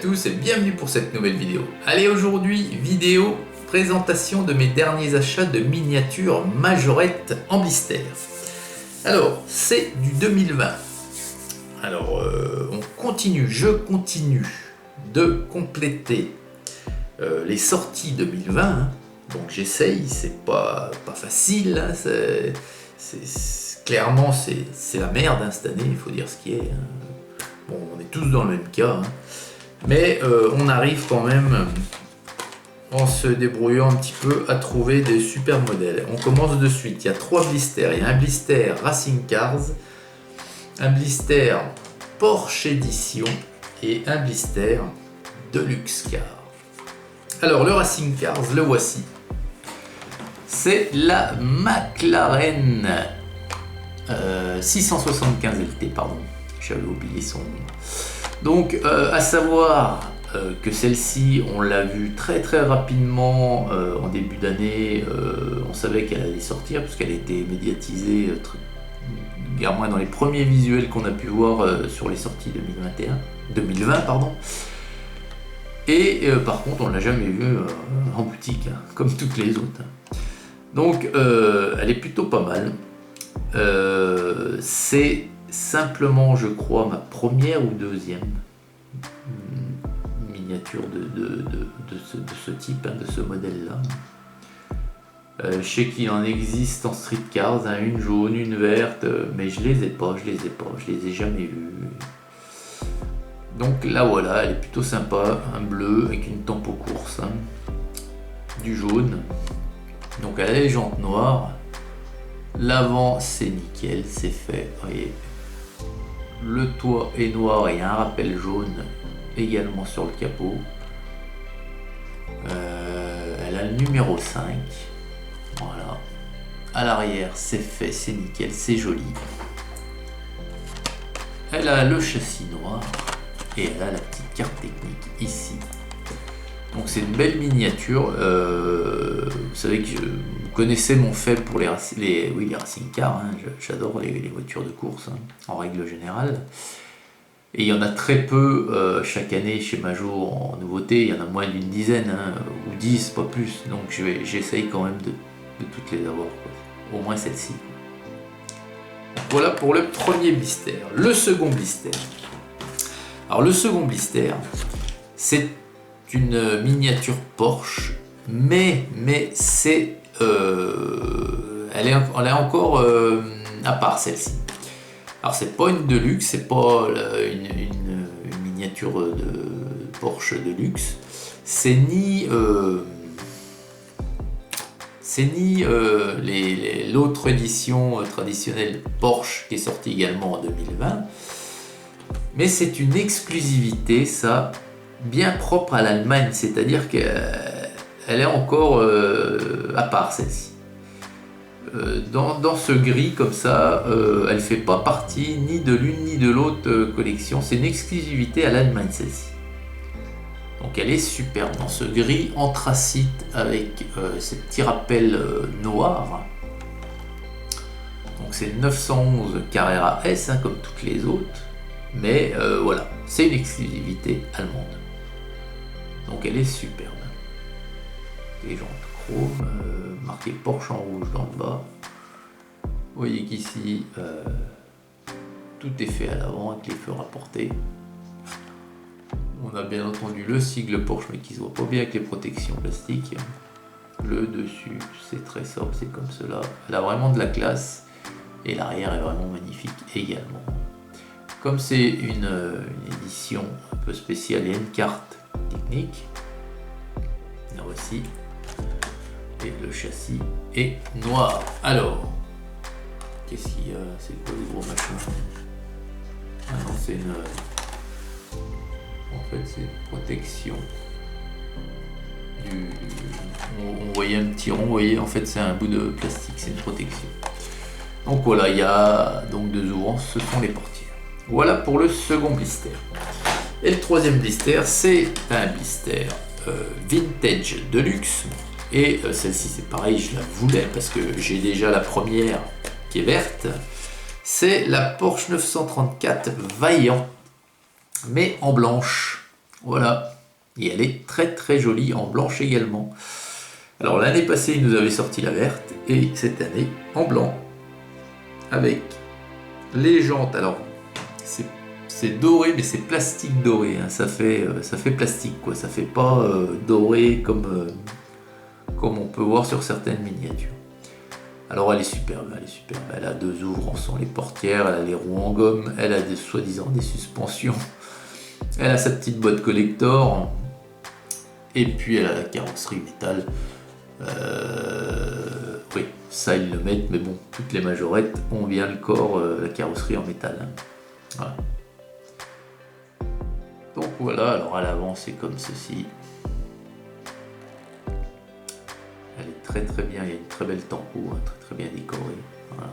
tous et bienvenue pour cette nouvelle vidéo. Allez, aujourd'hui, vidéo présentation de mes derniers achats de miniatures majorettes en blister. Alors, c'est du 2020. Alors, je continue de compléter les sorties 2020. Hein. Donc j'essaye, c'est pas facile. Hein, clairement, c'est la merde hein, cette année, il faut dire ce qui est. Hein. Bon, on est tous dans le même cas. Hein. Mais on arrive quand même, en se débrouillant un petit peu, à trouver des super modèles. On commence de suite. Il y a 3 blisters. Il y a un blister Racing Cars, un blister Porsche Edition et un blister Deluxe Car. Alors le Racing Cars, le voici. C'est la McLaren 675 LT, pardon. J'avais oublié son nom. Donc, à savoir que celle-ci, on l'a vue très rapidement en début d'année. On savait qu'elle allait sortir puisqu'elle était médiatisée, moins dans les premiers visuels qu'on a pu voir sur les sorties 2020, pardon. Et par contre, on ne l'a jamais vue en boutique, hein, comme toutes les autres. Donc, elle est plutôt pas mal. C'est simplement, je crois, ma première ou deuxième miniature de ce type, hein, de ce modèle-là. Je sais qu'il en existe en street cars, hein, une jaune, une verte, mais je les ai jamais vues. Donc là voilà, elle est plutôt sympa, un bleu avec une tempo course, hein, du jaune. Donc elle a les jantes noires. L'avant c'est nickel, c'est fait, vous voyez. Le toit est noir et il y a un rappel jaune également sur le capot. Elle a le numéro 5. Voilà. À l'arrière c'est fait, c'est nickel, c'est joli. Elle a le châssis noir et elle a la petite carte technique ici. Donc c'est une belle miniature. Vous savez que vous connaissez mon faible pour les racing cars. Hein. J'adore les voitures de course, hein, en règle générale. Et il y en a très peu chaque année chez Major en nouveauté. Il y en a moins d'une dizaine, hein, ou 10, pas plus. Donc j'essaye quand même de toutes les avoir, quoi. Au moins celle-ci. Voilà pour le premier blister. Le second blister. Alors le second blister, c'est une miniature Porsche, mais c'est elle est encore à part celle-ci. Alors c'est pas une Deluxe, c'est pas une miniature de Porsche de luxe, c'est ni l'autre édition traditionnelle Porsche qui est sortie également en 2020, mais c'est une exclusivité, ça, bien propre à l'Allemagne, c'est-à-dire qu'elle est encore à part celle-ci. Dans ce gris comme ça, elle fait pas partie ni de l'une ni de l'autre collection, c'est une exclusivité à l'Allemagne celle-ci. Donc elle est superbe dans ce gris anthracite avec ces petits rappels noirs. Donc c'est 911 Carrera S, hein, comme toutes les autres, mais voilà, c'est une exclusivité allemande. Donc elle est superbe. Les jantes chrome, marqué Porsche en rouge dans le bas. Vous voyez qu'ici, tout est fait à l'avant avec les feux rapportés. On a bien entendu le sigle Porsche, mais qui se voit pas bien avec les protections plastiques. Le dessus, c'est très sobre, c'est comme cela. Elle a vraiment de la classe. Et l'arrière est vraiment magnifique également. Comme c'est une édition un peu spéciale, il y a une carte technique. Là aussi. Et le châssis est noir. Alors, qu'est-ce qu'il y a? C'est quoi les gros machins? Ah non, c'est une... En fait, c'est une protection. On voyait un petit rond, vous voyez, en fait, c'est un bout de plastique, c'est une protection. Donc voilà, il y a donc 2 ouvrants, ce sont les portières. Voilà pour le second blister. Et le troisième blister, c'est un blister vintage de luxe. Et celle-ci, c'est pareil, je la voulais parce que j'ai déjà la première qui est verte. C'est la Porsche 934 Vaillant, mais en blanche. Voilà, et elle est très très jolie en blanche également. Alors l'année passée il nous avait sorti la verte et cette année en blanc avec les jantes. Alors c'est doré mais c'est plastique doré, hein. Ça fait plastique quoi, ça fait pas doré comme on peut voir sur certaines miniatures. Alors elle est superbe, elle a deux ouvrants sans les portières, elle a les roues en gomme, elle a soi-disant des suspensions, elle a sa petite boîte collector, et puis elle a la carrosserie métal. Oui, ça ils le mettent, mais bon, toutes les majorettes ont bien le corps, la carrosserie en métal, hein. Voilà. Donc voilà, alors à l'avant c'est comme ceci. Elle est très très bien, il y a une très belle tempo, hein, très très bien décorée. Voilà.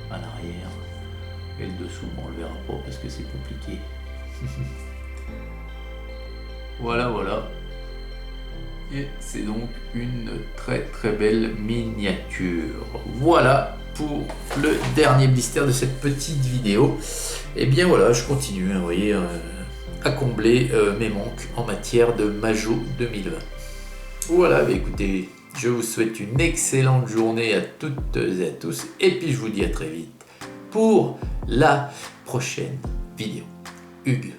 À l'arrière. Et le dessous, bon, on le verra pas parce que c'est compliqué. Voilà. Et c'est donc une très très belle miniature. Voilà pour le dernier blister de cette petite vidéo. Et bien voilà, je continue, vous voyez, à combler mes manques en matière de Majo 2020. Voilà, bah écoutez, je vous souhaite une excellente journée à toutes et à tous. Et puis je vous dis à très vite pour la prochaine vidéo. Hugues.